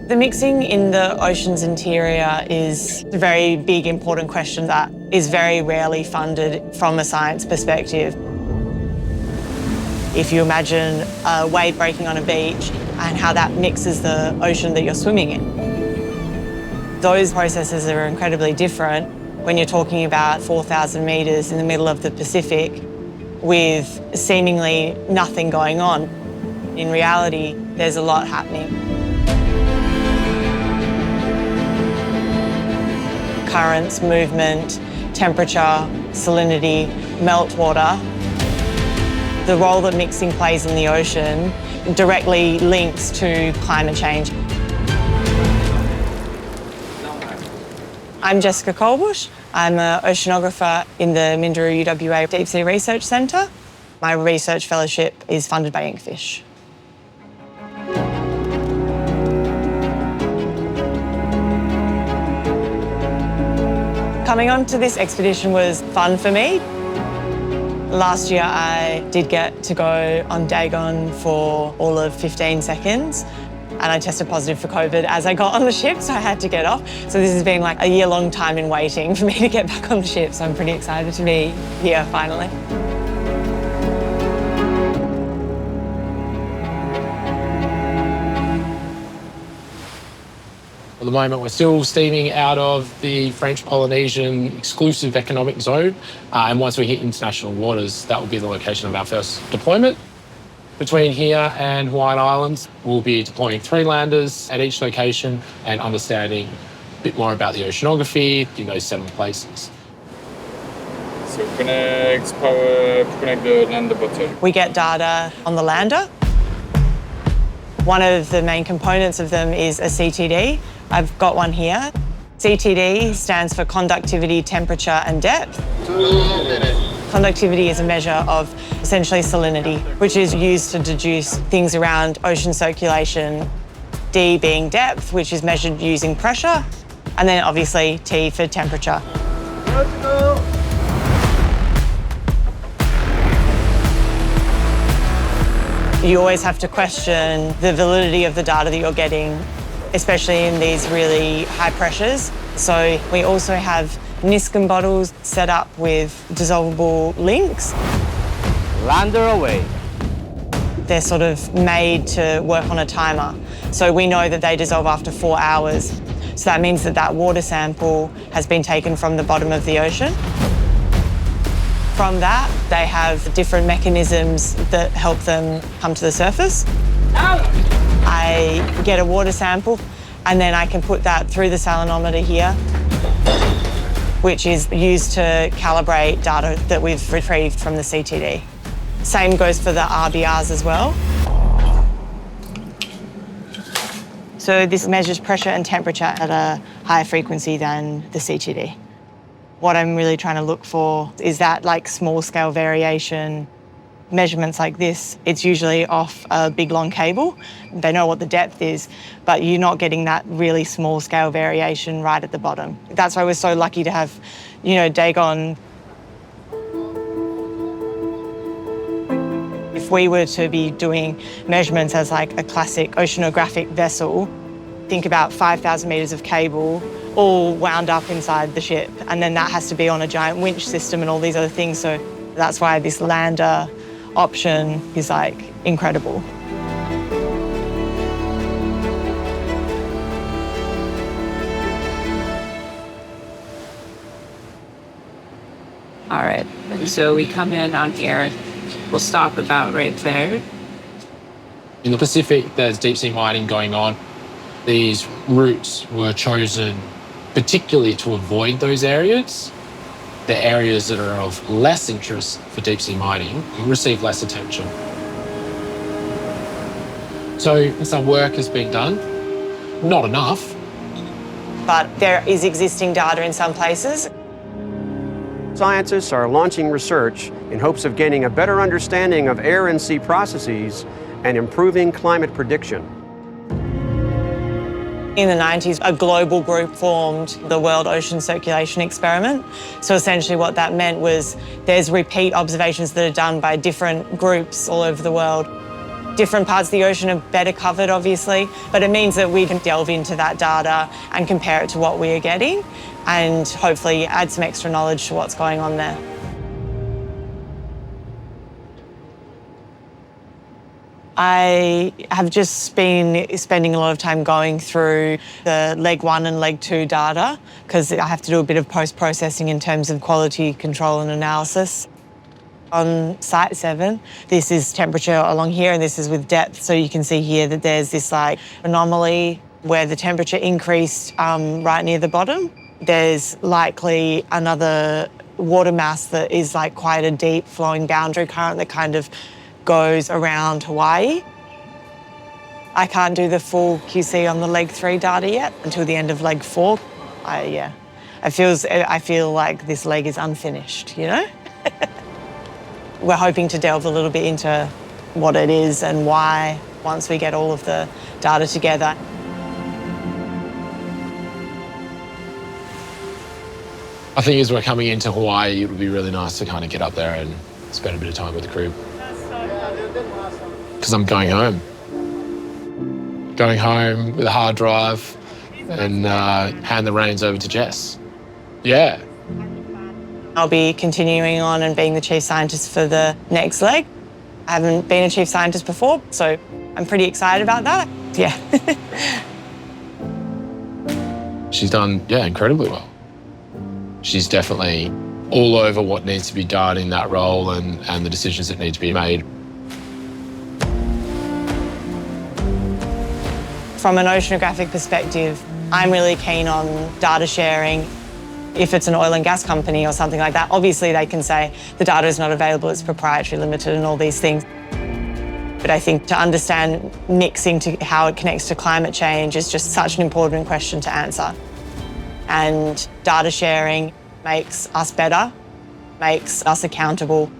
The mixing in the ocean's interior is a very big, important question that is very rarely funded from a science perspective. If you imagine a wave breaking on a beach and how that mixes the ocean that you're swimming in, those processes are incredibly different when you're talking about 4,000 metres in the middle of the Pacific with seemingly nothing going on. In reality, there's a lot happening. Currents, movement, temperature, salinity, meltwater. The role that mixing plays in the ocean directly links to climate change. I'm Jessica Colbush. I'm an oceanographer in the Minderoo UWA Deep Sea Research Centre. My research fellowship is funded by Inkfish. Coming onto this expedition was fun for me. Last year I did get to go on Dagon for all of 15 seconds and I tested positive for COVID as I got on the ship, so I had to get off. So this has been like a year-long time in waiting for me to get back on the ship, so I'm pretty excited to be here finally. At the moment, we're still steaming out of the French Polynesian exclusive economic zone. And once we hit international waters, that will be the location of our first deployment. Between here and Hawaiian Islands, we'll be deploying 3 landers at each location and understanding a bit more about the oceanography in those 7 places. So connect power, connect the lander button. We get data on the lander. One of the main components of them is a CTD. I've got one here. CTD stands for conductivity, temperature and depth. Conductivity is a measure of essentially salinity, which is used to deduce things around ocean circulation. D being depth, which is measured using pressure. And then obviously T for temperature. You always have to question the validity of the data that you're getting, especially in these really high pressures. So we also have Niskin bottles set up with dissolvable links. Lander away. They're sort of made to work on a timer. So we know that they dissolve after 4 hours. So that means that that water sample has been taken from the bottom of the ocean. From that, they have different mechanisms that help them come to the surface. I get a water sample and then I can put that through the salinometer here, which is used to calibrate data that we've retrieved from the CTD. Same goes for the RBRs as well. So this measures pressure and temperature at a higher frequency than the CTD. What I'm really trying to look for is that like small scale variation. Measurements like this, it's usually off a big long cable. They know what the depth is, but you're not getting that really small scale variation right at the bottom. That's why we're so lucky to have, Dagon. If we were to be doing measurements as like a classic oceanographic vessel, think about 5,000 metres of cable all wound up inside the ship, and then that has to be on a giant winch system and all these other things. So that's why this lander option is like incredible. All right, so we come in on here. We'll stop about right there. In the Pacific, there's deep sea mining going on. These routes were chosen particularly to avoid those areas. The areas that are of less interest for deep sea mining receive less attention. So some work has been done, not enough. But there is existing data in some places. Scientists are launching research in hopes of gaining a better understanding of air and sea processes and improving climate prediction. In the 90s, a global group formed the World Ocean Circulation Experiment. So essentially what that meant was there's repeat observations that are done by different groups all over the world. Different parts of the ocean are better covered, obviously, but it means that we can delve into that data and compare it to what we are getting and hopefully add some extra knowledge to what's going on there. I have just been spending a lot of time going through the leg 1 and leg 2 data because I have to do a bit of post-processing in terms of quality control and analysis. On site 7, this is temperature along here and this is with depth. So you can see here that there's this like anomaly where the temperature increased right near the bottom. There's likely another water mass that is like quite a deep flowing boundary current that kind of goes around Hawaii. I can't do the full QC on the leg 3 data yet until the end of leg 4. I feel like this leg is unfinished, you know? We're hoping to delve a little bit into what it is and why once we get all of the data together. I think as we're coming into Hawaii, it would be really nice to kind of get up there and spend a bit of time with the crew. Because I'm going home. Going home with a hard drive and hand the reins over to Jess. Yeah. I'll be continuing on and being the chief scientist for the next leg. I haven't been a chief scientist before, so I'm pretty excited about that. Yeah. She's done, incredibly well. She's definitely all over what needs to be done in that role and the decisions that need to be made. From an oceanographic perspective, I'm really keen on data sharing. If it's an oil and gas company or something like that, obviously they can say the data is not available, it's proprietary, limited and all these things. But I think to understand mixing to how it connects to climate change is just such an important question to answer. And data sharing makes us better, makes us accountable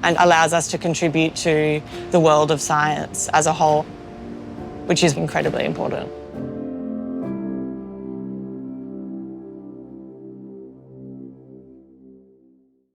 and allows us to contribute to the world of science as a whole, which is incredibly important.